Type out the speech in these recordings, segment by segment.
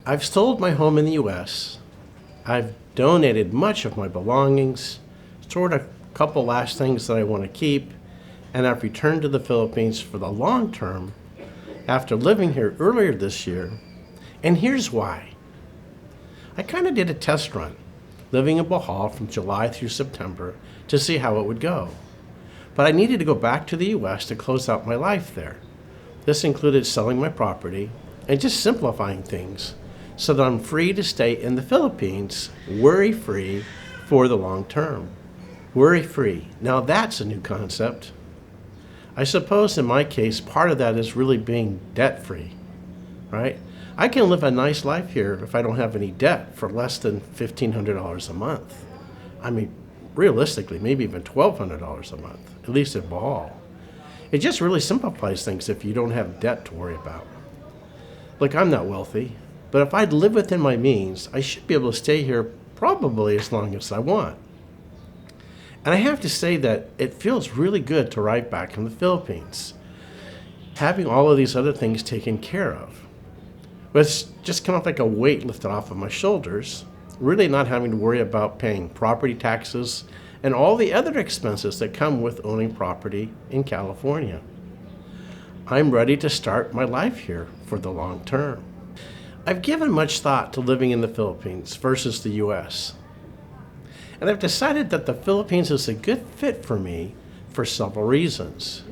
I've sold my home in the U.S., I've donated much of my belongings, stored a couple last things that I want to keep, and I've returned to the Philippines for the long term after living here earlier this year. And here's why. I kind of did a test run, living in Bohol from July through September to see how it would go. But I needed to go back to the U.S. to close out my life there. This included selling my property and just simplifying things so that I'm free to stay in the Philippines, worry-free for the long term. Worry-free. Now that's a new concept. I suppose in my case, part of that is really being debt-free, right? I can live a nice life here if I don't have any debt for less than $1,500 a month. I mean, realistically, maybe even $1,200 a month, at least in Bohol. It just really simplifies things if you don't have debt to worry about. Look, I'm not wealthy, but if I'd live within my means, I should be able to stay here probably as long as I want. And I have to say that it feels really good to arrive back in the Philippines, having all of these other things taken care of. But it's just kind of like a weight lifted off of my shoulders, really not having to worry about paying property taxes and all the other expenses that come with owning property in California. I'm ready to start my life here for the long term. I've given much thought to living in the Philippines versus the U.S. And I've decided that the Philippines is a good fit for me for several reasons.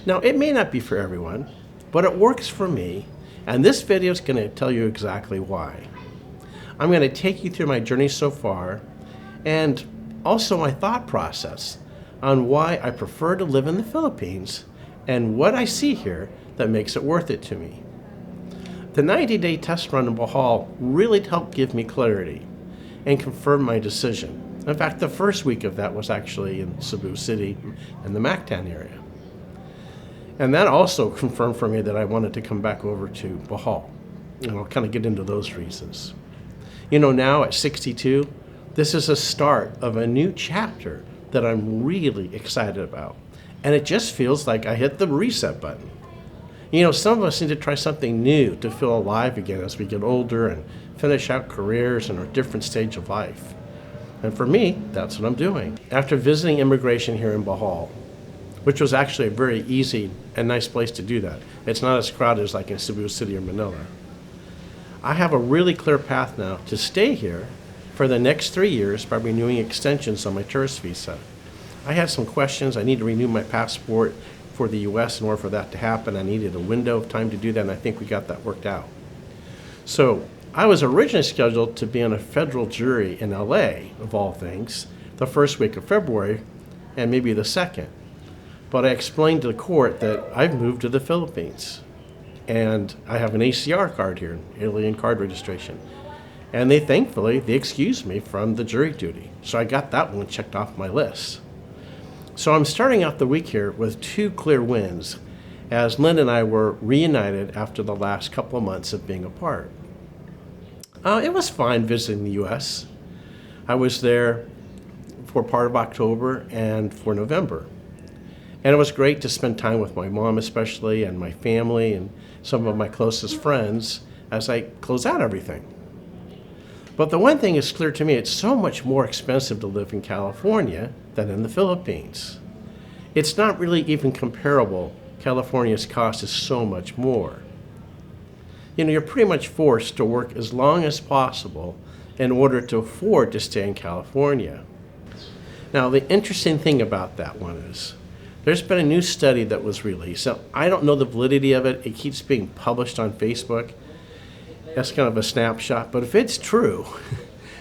Now, it may not be for everyone, but it works for me, and this video is going to tell you exactly why. I'm going to take you through my journey so far, and also my thought process on why I prefer to live in the Philippines and what I see here that makes it worth it to me. The 90-day test run in Bohol really helped give me clarity and confirm my decision. In fact, the first week of that was actually in Cebu City in the Mactan area. And that also confirmed for me that I wanted to come back over to Bohol. And I'll kind of get into those reasons. You know, now at 62, this is a start of a new chapter that I'm really excited about. And it just feels like I hit the reset button. You know, some of us need to try something new to feel alive again as we get older and finish out careers in our different stage of life. And for me, that's what I'm doing. After visiting immigration here in Bohol, which was actually a very easy and nice place to do that. It's not as crowded as like in Cebu City or Manila. I have a really clear path now to stay here for the next 3 years by renewing extensions on my tourist visa. I had some questions. I need to renew my passport for the U.S. in order for that to happen. I needed a window of time to do that, and I think we got that worked out. So I was originally scheduled to be on a federal jury in L.A., of all things, the first week of February and maybe the second. But I explained to the court that I've moved to the Philippines and I have an ACR card here, alien card registration. And they excused me from the jury duty. So I got that one checked off my list. So I'm starting out the week here with 2 clear wins as Lynn and I were reunited after the last couple of months of being apart. It was fine visiting the U.S. I was there for part of October and for November. And it was great to spend time with my mom especially and my family and some of my closest friends as I close out everything. But the one thing is clear to me, it's so much more expensive to live in California than in the Philippines. It's not really even comparable. California's cost is so much more. You know, you're pretty much forced to work as long as possible in order to afford to stay in California. Now, the interesting thing about that one is there's been a new study that was released. Now, I don't know the validity of it. It keeps being published on Facebook. That's kind of a snapshot. But if it's true,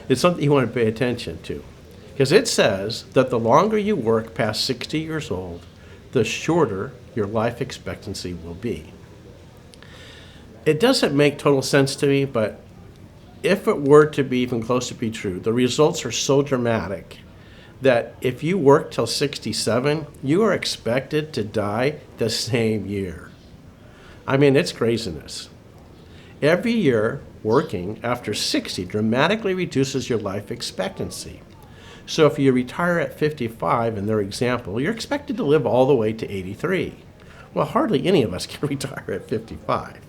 it's something you want to pay attention to. Because it says that the longer you work past 60 years old, the shorter your life expectancy will be. It doesn't make total sense to me, but if it were to be even close to be true, the results are so dramatic that if you work till 67, you are expected to die the same year. I mean, it's craziness. Every year working after 60 dramatically reduces your life expectancy. So if you retire at 55, in their example, you're expected to live all the way to 83. Well, hardly any of us can retire at 55.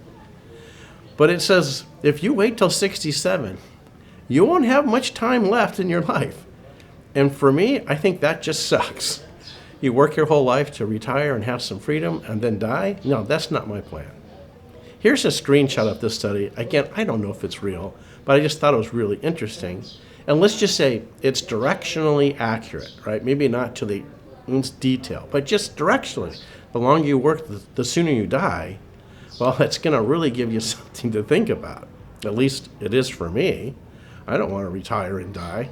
But it says if you wait till 67, you won't have much time left in your life. And for me, I think that just sucks. You work your whole life to retire and have some freedom and then die? No, that's not my plan. Here's a screenshot of this study. Again, I don't know if it's real, but I just thought it was really interesting. And let's just say it's directionally accurate, right? Maybe not to the nth detail, but just directionally. The longer you work, the sooner you die. Well, it's going to really give you something to think about. At least it is for me. I don't want to retire and die.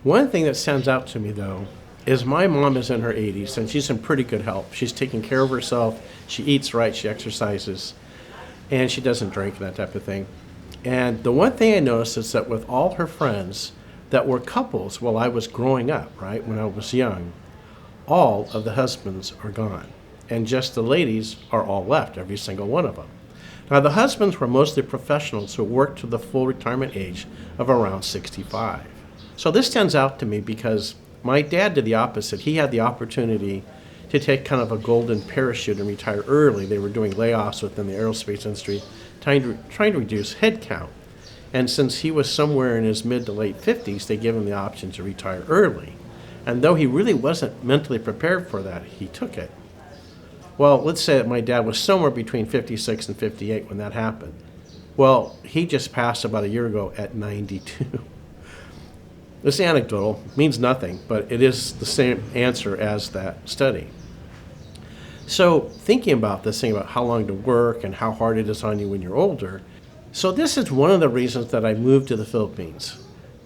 One thing that stands out to me, though, is my mom is in her 80s, and she's in pretty good health. She's taking care of herself. She eats right. She exercises. And she doesn't drink and that type of thing. And the one thing I noticed is that with all her friends that were couples while I was growing up, right, when I was young, all of the husbands are gone. And just the ladies are all left, every single one of them. Now, the husbands were mostly professionals who worked to the full retirement age of around 65. So this stands out to me because my dad did the opposite. He had the opportunity to take kind of a golden parachute and retire early. They were doing layoffs within the aerospace industry, trying to reduce headcount. And since he was somewhere in his mid to late 50s, they gave him the option to retire early. And though he really wasn't mentally prepared for that, he took it. Well, let's say that my dad was somewhere between 56 and 58 when that happened. Well, he just passed about a year ago at 92. This anecdotal means nothing, but it is the same answer as that study. So thinking about this, thinking about how long to work and how hard it is on you when you're older, so this is one of the reasons that I moved to the Philippines,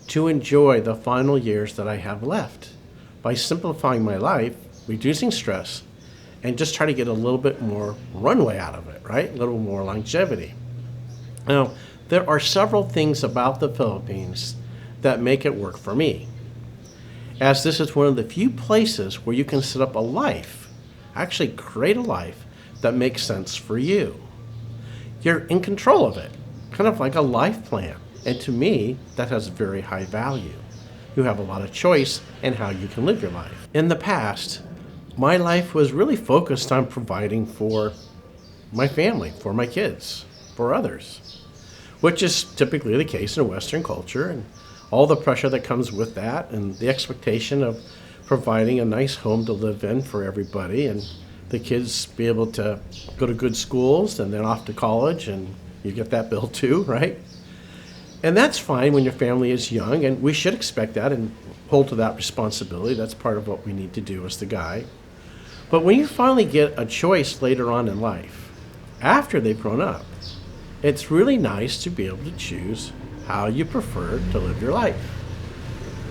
to enjoy the final years that I have left by simplifying my life, reducing stress, and just try to get a little bit more runway out of it, right? A little more longevity. Now, there are several things about the Philippines that make it work for me, as this is one of the few places where you can set up a life, actually create a life that makes sense for you. You're in control of it, kind of like a life plan. And to me, that has very high value. You have a lot of choice in how you can live your life. In the past, my life was really focused on providing for my family, for my kids, for others, which is typically the case in Western culture, and all the pressure that comes with that, and the expectation of providing a nice home to live in for everybody, and the kids be able to go to good schools and then off to college, and you get that bill too, right? And that's fine when your family is young, and we should expect that and hold to that responsibility. That's part of what we need to do as the guy. But when you finally get a choice later on in life, after they've grown up, it's really nice to be able to choose how you prefer to live your life,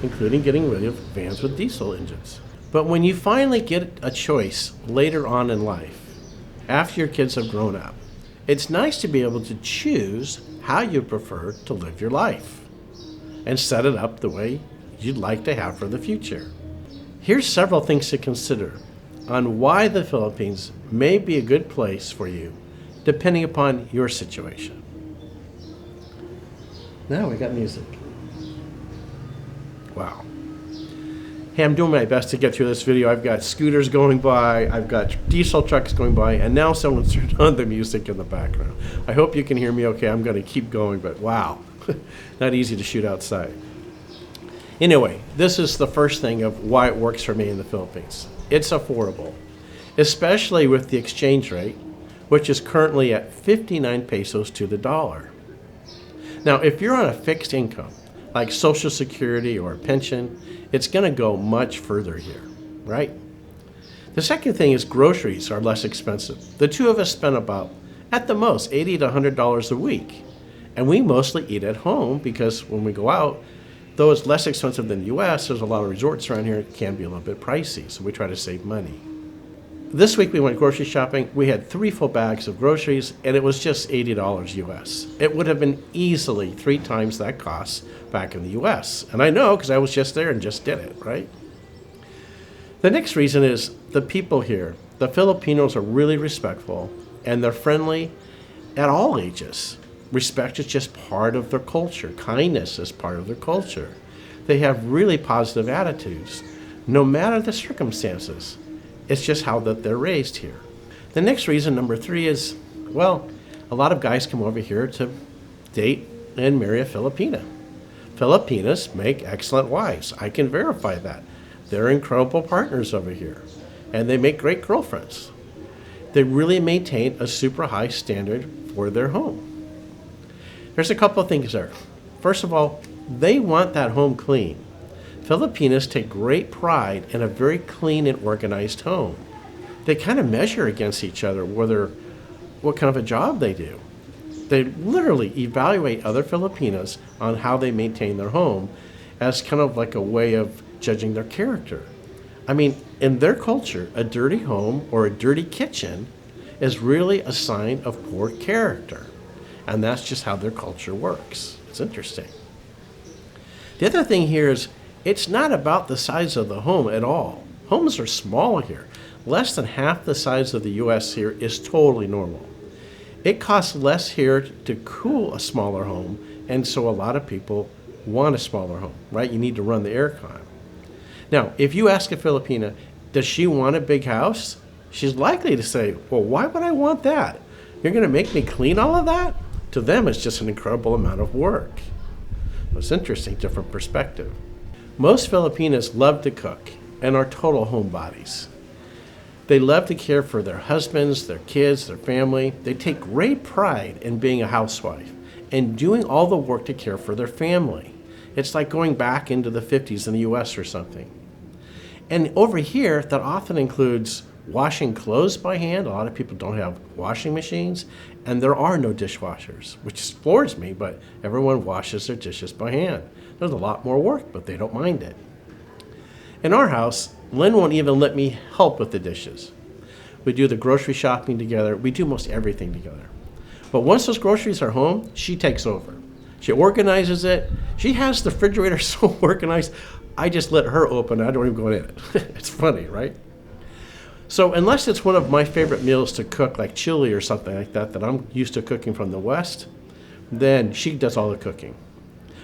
including getting rid of vans with diesel engines. But when you finally get a choice later on in life, after your kids have grown up, it's nice to be able to choose how you prefer to live your life and set it up the way you'd like to have for the future. Here's several things to consider on why the Philippines may be a good place for you, depending upon your situation. Now we got music. Wow. Hey, I'm doing my best to get through this video. I've got scooters going by, I've got diesel trucks going by, and now someone's turned on the music in the background. I hope you can hear me okay. I'm going to keep going, but wow, not easy to shoot outside. Anyway, this is the first thing of why it works for me in the Philippines. It's affordable, especially with the exchange rate, which is currently at 59 pesos to the dollar. Now, if you're on a fixed income, like Social Security or a pension, it's going to go much further here, right? The second thing is groceries are less expensive. The two of us spend about, at the most, $80 to $100 a week. And we mostly eat at home because when we go out, though it's less expensive than the US, there's a lot of resorts around here, it can be a little bit pricey, so we try to save money. This week we went grocery shopping. We had 3 full bags of groceries, and it was just $80 US. It would have been easily 3 times that cost back in the US. And I know because I was just there and just did it, right? The next reason is the people here. The Filipinos are really respectful, and they're friendly at all ages. Respect is just part of their culture. Kindness is part of their culture. They have really positive attitudes, no matter the circumstances. It's just how that they're raised here. The next reason, number 3, is, well, A lot of guys come over here to date and marry a Filipina. Filipinas make excellent wives. I can verify that. They're incredible partners over here, and they make great girlfriends. They really maintain a super high standard for their home. There's a couple of things there. First of all, they want that home clean. Filipinas take great pride in a very clean and organized home. They kind of measure against each other what kind of a job they do. They literally evaluate other Filipinas on how they maintain their home as kind of like a way of judging their character. I mean, in their culture, a dirty home or a dirty kitchen is really a sign of poor character. And that's just how their culture works. It's interesting. The other thing here is it's not about the size of the home at all. Homes are small here. Less than half the size of the U.S. here is totally normal. It costs less here to cool a smaller home, and so a lot of people want a smaller home, right? You need to run the aircon. Now, if you ask a Filipina, does she want a big house? She's likely to say, well, why would I want that? You're going to make me clean all of that? To them, it's just an incredible amount of work. It's interesting, different perspective. Most Filipinas love to cook and are total homebodies. They love to care for their husbands, their kids, their family. They take great pride in being a housewife and doing all the work to care for their family. It's like going back into the 50s in the U.S. or something. And over here, that often includes washing clothes by hand. A lot of people don't have washing machines, and there are no dishwashers, which floors me, but everyone washes their dishes by hand. There's a lot more work, but they don't mind it. In our house, Lynn won't even let me help with the dishes. We do the grocery shopping together. We do most everything together. But once those groceries are home, she takes over. She organizes it. She has the refrigerator so organized, I just let her open it. I don't even go in it. It's funny, right? So unless it's one of my favorite meals to cook, like chili or something like that I'm used to cooking from the West, then she does all the cooking.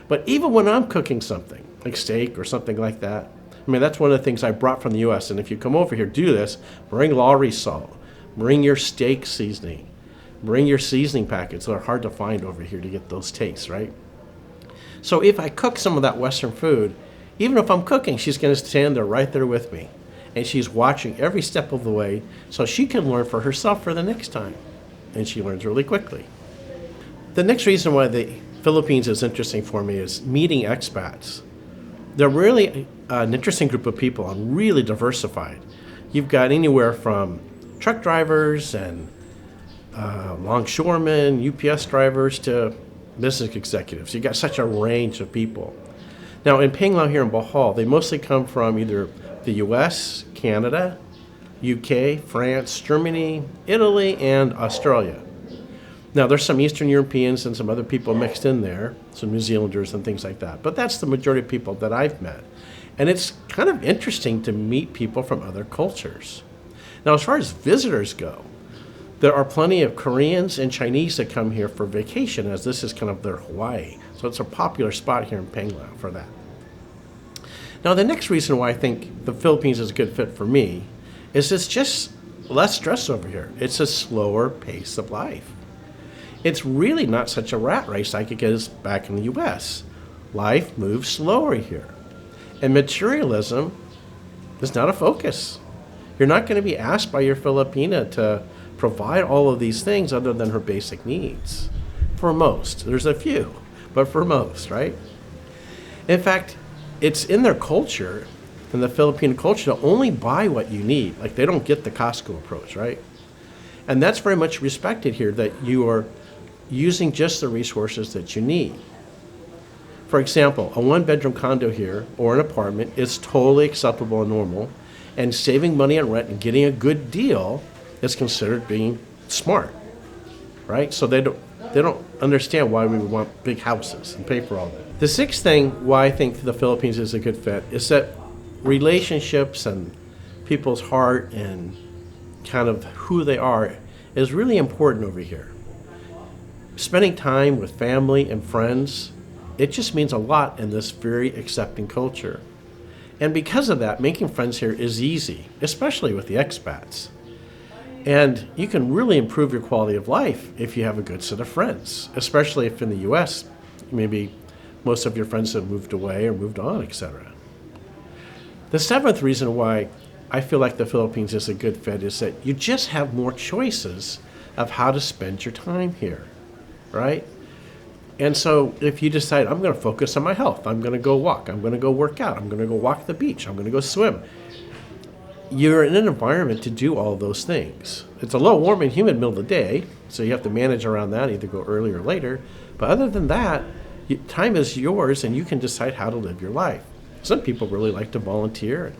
But even when I'm cooking something, like steak or something like that, I mean, that's one of the things I brought from the U.S. And if you come over here, do this. Bring Lowry salt. Bring your steak seasoning. Bring your seasoning packets. They're hard to find over here to get those tastes, right? So if I cook some of that Western food, even if I'm cooking, she's going to stand there right there with me. And she's watching every step of the way so she can learn for herself for the next time. And she learns really quickly. The next reason why the Philippines is interesting for me is meeting expats. They're really an interesting group of people and really diversified. You've got anywhere from truck drivers and longshoremen, UPS drivers to business executives. You've got such a range of people. Now in Panglao here in Bohol, they mostly come from either the US, Canada, UK, France, Germany, Italy, and Australia. Now, there's some Eastern Europeans and some other people mixed in there, some New Zealanders and things like that. But that's the majority of people that I've met. And it's kind of interesting to meet people from other cultures. Now, as far as visitors go, there are plenty of Koreans and Chinese that come here for vacation, as this is kind of their Hawaii. So it's a popular spot here in Panglao for that. Now, the next reason why I think the Philippines is a good fit for me is it's just less stress over here. It's a slower pace of life. It's really not such a rat race like it is back in the U.S. Life moves slower here. And materialism is not a focus. You're not going to be asked by your Filipina to provide all of these things other than her basic needs. For most. There's a few, but for most, right? In fact, it's in their culture, in the Filipino culture, to only buy what you need. Like, they don't get the Costco approach, right? And that's very much respected here, that you are using just the resources that you need. For example, a one-bedroom condo here or an apartment is totally acceptable and normal, and saving money on rent and getting a good deal is considered being smart, right? So they don't understand why we would want big houses and pay for all that. The sixth thing why I think the Philippines is a good fit is that relationships and people's heart and kind of who they are is really important over here. Spending time with family and friends, it just means a lot in this very accepting culture. And because of that, making friends here is easy, especially with the expats. And you can really improve your quality of life if you have a good set of friends, especially if in the US, maybe most of your friends have moved away or moved on, etc. The seventh reason why I feel like the Philippines is a good fit is that you just have more choices of how to spend your time here, right? And so if you decide, I'm going to focus on my health, I'm going to go walk, I'm going to go work out, I'm going to go walk the beach, I'm going to go swim, you're in an environment to do all those things. It's a little warm and humid middle of the day, so you have to manage around that, either go early or later. But other than that, time is yours and you can decide how to live your life. Some people really like to volunteer and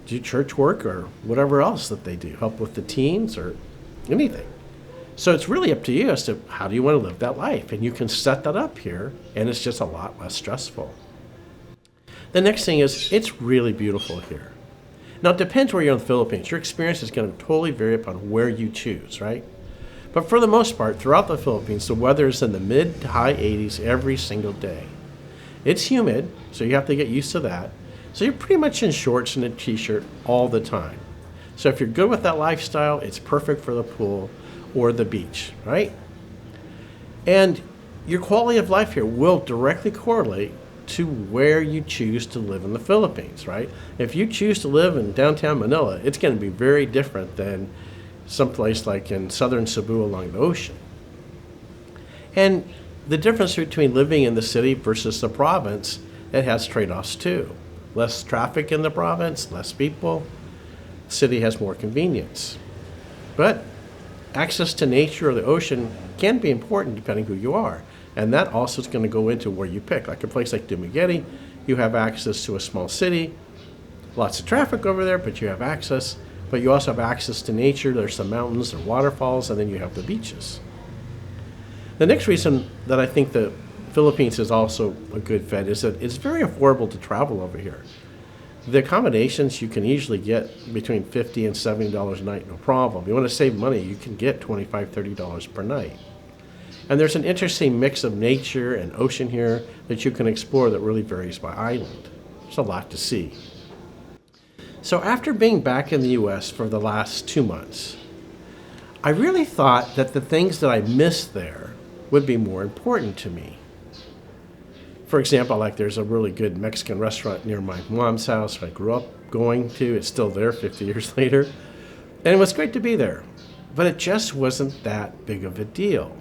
do church work or whatever else that they do, help with the teens or anything. So it's really up to you as to how do you want to live that life. And you can set that up here, and it's just a lot less stressful. The next thing is, it's really beautiful here. Now, it depends where you're in the Philippines. Your experience is going to totally vary upon where you choose, right? But for the most part, throughout the Philippines, the weather is in the mid to high 80s every single day. It's humid, so you have to get used to that. So you're pretty much in shorts and a t-shirt all the time. So if you're good with that lifestyle, it's perfect for the pool or the beach, right? And your quality of life here will directly correlate to where you choose to live in the Philippines, right? If you choose to live in downtown Manila, it's going to be very different than someplace like in southern Cebu along the ocean. And the difference between living in the city versus the province, it has trade-offs too. Less traffic in the province, less people. The city has more convenience. But access to nature or the ocean can be important depending who you are. And that also is going to go into where you pick. Like a place like Dumaguete, you have access to a small city, lots of traffic over there, but you have access. But you also have access to nature. There's some mountains and waterfalls, and then you have the beaches. The next reason that I think the Philippines is also a good fit is that it's very affordable to travel over here. The accommodations you can easily get between $50 and $70 a night, no problem. You want to save money, you can get $25, $30 per night. And there's an interesting mix of nature and ocean here that you can explore that really varies by island. There's a lot to see. So after being back in the US for the last 2 months, I really thought that the things that I missed there would be more important to me. For example, like there's a really good Mexican restaurant near my mom's house I grew up going to. It's still there 50 years later. And it was great to be there. But it just wasn't that big of a deal.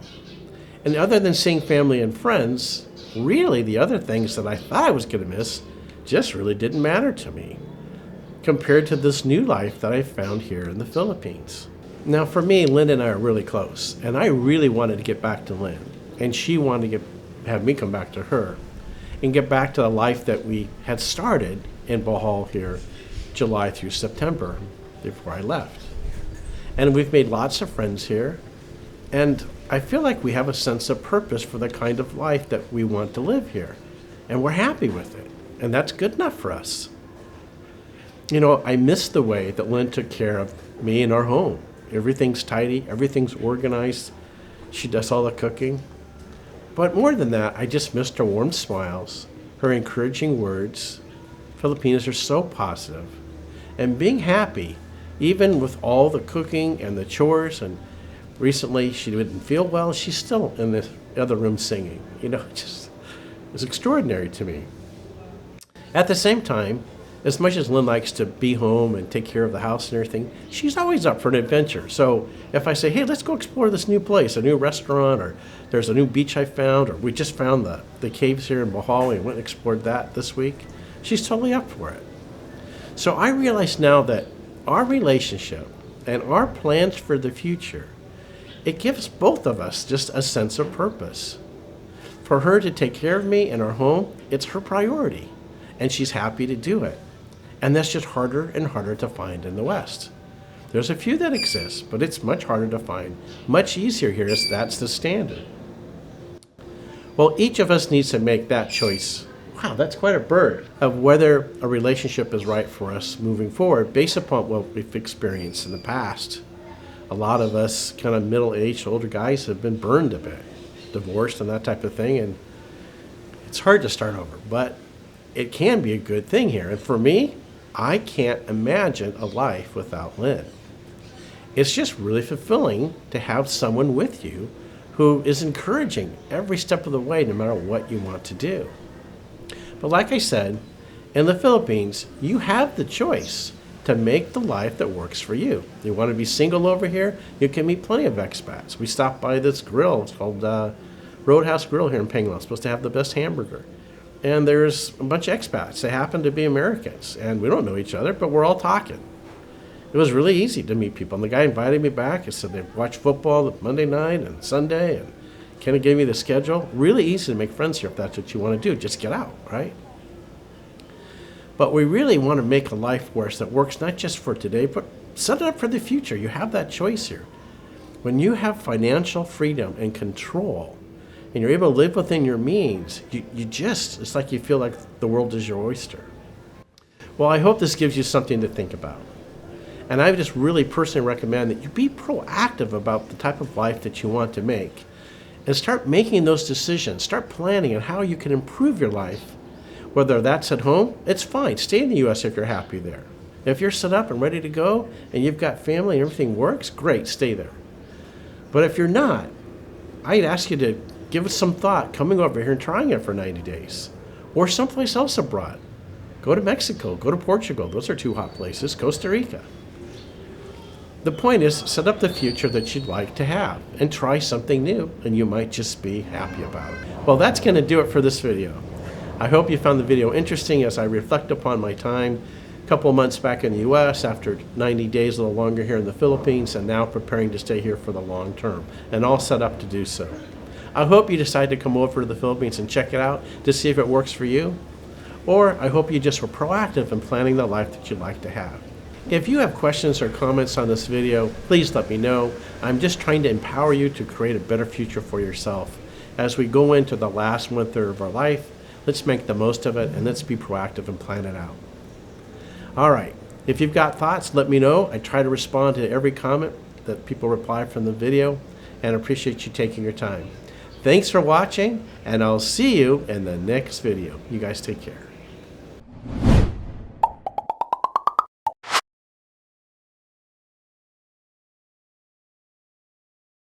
And other than seeing family and friends, really the other things that I thought I was going to miss just really didn't matter to me compared to this new life that I found here in the Philippines. Now for me, Lynn and I are really close. And I really wanted to get back to Lynn. And she wanted to have me come back to her and get back to the life that we had started in Bohol here July through September before I left. And we've made lots of friends here, and I feel like we have a sense of purpose for the kind of life that we want to live here, and we're happy with it, and that's good enough for us. You know, I miss the way that Lynn took care of me in our home. Everything's tidy, everything's organized, she does all the cooking. But more than that, I just missed her warm smiles, her encouraging words. Filipinos are so positive. And being happy, even with all the cooking and the chores, and recently she didn't feel well, she's still in the other room singing. You know, it was extraordinary to me. At the same time, as much as Lynn likes to be home and take care of the house and everything, she's always up for an adventure. So if I say, hey, let's go explore this new place, a new restaurant, or there's a new beach I found, or we just found the caves here in Bohol and went and explored that this week, she's totally up for it. So I realize now that our relationship and our plans for the future, it gives both of us just a sense of purpose. For her to take care of me in our home, it's her priority, and she's happy to do it. And that's just harder and harder to find in the West. There's a few that exist, but it's much harder to find. Much easier here is that's the standard. Well, each of us needs to make that choice. Wow, that's quite a bird. Of whether a relationship is right for us moving forward based upon what we've experienced in the past. A lot of us kind of middle-aged, older guys have been burned a bit, divorced and that type of thing, and it's hard to start over, but it can be a good thing here. And for me, I can't imagine a life without Lynn. It's just really fulfilling to have someone with you who is encouraging every step of the way, no matter what you want to do. But like I said, in the Philippines, you have the choice to make the life that works for you. You want to be single over here, you can meet plenty of expats. We stopped by this grill, it's called Roadhouse Grill here in Penguin. It's supposed to have the best hamburger. And there's a bunch of expats. They happen to be Americans, and we don't know each other, but we're all talking. It was really easy to meet people. And the guy invited me back. He said they watch football Monday night and Sunday, and kind of gave me the schedule. Really easy to make friends here if that's what you want to do. Just get out, right? But we really want to make a life for us that works not just for today, but set it up for the future. You have that choice here. When you have financial freedom and control, and you're able to live within your means, it's like you feel like the world is your oyster. Well, I hope this gives you something to think about. And I just really personally recommend that you be proactive about the type of life that you want to make. And start making those decisions. Start planning on how you can improve your life. Whether that's at home, it's fine. Stay in the U.S. if you're happy there. If you're set up and ready to go, and you've got family and everything works, great, stay there. But if you're not, I'd ask you to give it some thought coming over here and trying it for 90 days. Or someplace else abroad. Go to Mexico, go to Portugal. Those are two hot places. Costa Rica. The point is, set up the future that you'd like to have and try something new, and you might just be happy about it. Well, that's going to do it for this video. I hope you found the video interesting as I reflect upon my time a couple of months back in the U.S. after 90 days, a little longer here in the Philippines, and now preparing to stay here for the long term, and all set up to do so. I hope you decide to come over to the Philippines and check it out to see if it works for you, or I hope you just were proactive in planning the life that you'd like to have. If you have questions or comments on this video, please let me know. I'm just trying to empower you to create a better future for yourself. As we go into the last 1/3 of our life, let's make the most of it and let's be proactive and plan it out. All right, if you've got thoughts, let me know. I try to respond to every comment that people reply from the video, and appreciate you taking your time. Thanks for watching, and I'll see you in the next video. You guys take care.